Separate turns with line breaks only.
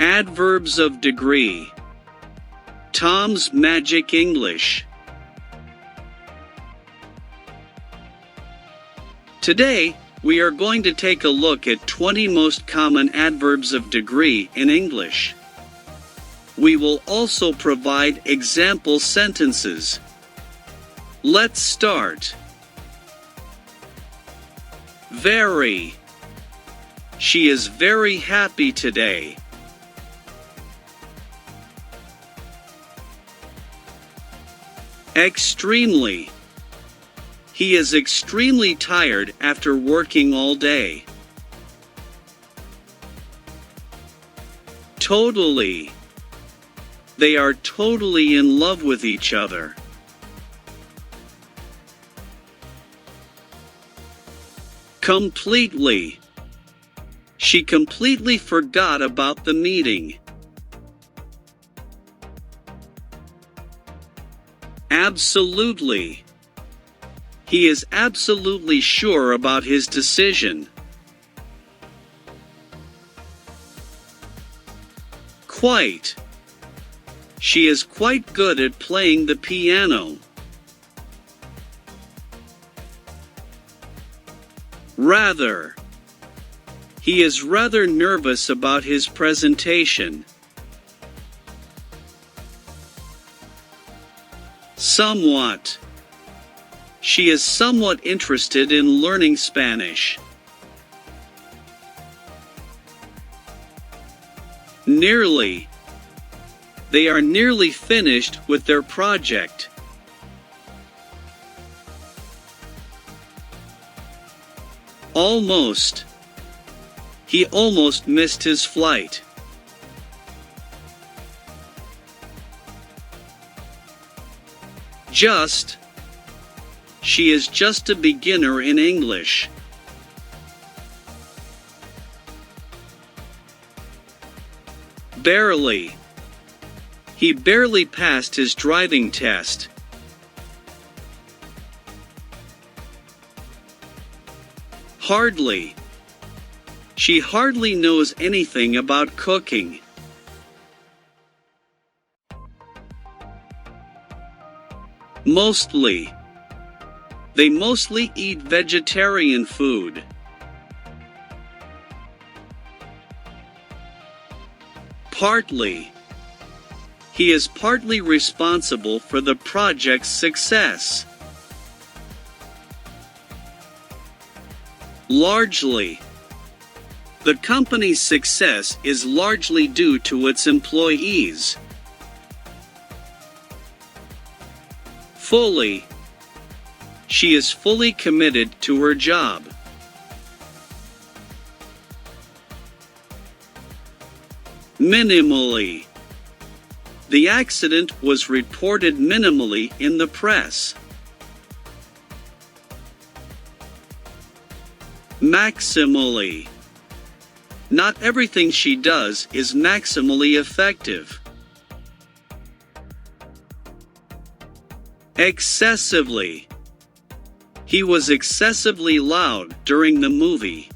Adverbs of degree. Tom's Magic English. Today, we are going to take a look at 20 most common adverbs of degree in English. We will also provide example sentences. Let's start. Very. She is very happy today. Extremely. He is extremely tired after working all day. Totally. They are totally in love with each other. Completely. She completely forgot about the meeting. Absolutely. He is absolutely sure about his decision. Quite. She is quite good at playing the piano. Rather. He is rather nervous about his presentation. Somewhat. She is somewhat interested in learning Spanish. Nearly. They are nearly finished with their project. Almost. He almost missed his flight. Just. She is just a beginner in English. Barely. He barely passed his driving test. Hardly. She hardly knows anything about cooking. Mostly. They mostly eat vegetarian food. Partly. He is partly responsible for the project's success. Largely. The company's success is largely due to its employees. Fully. She is fully committed to her job. Minimally. The accident was reported minimally in the press. Maximally. Not everything she does is maximally effective. Excessively. He was excessively loud during the movie.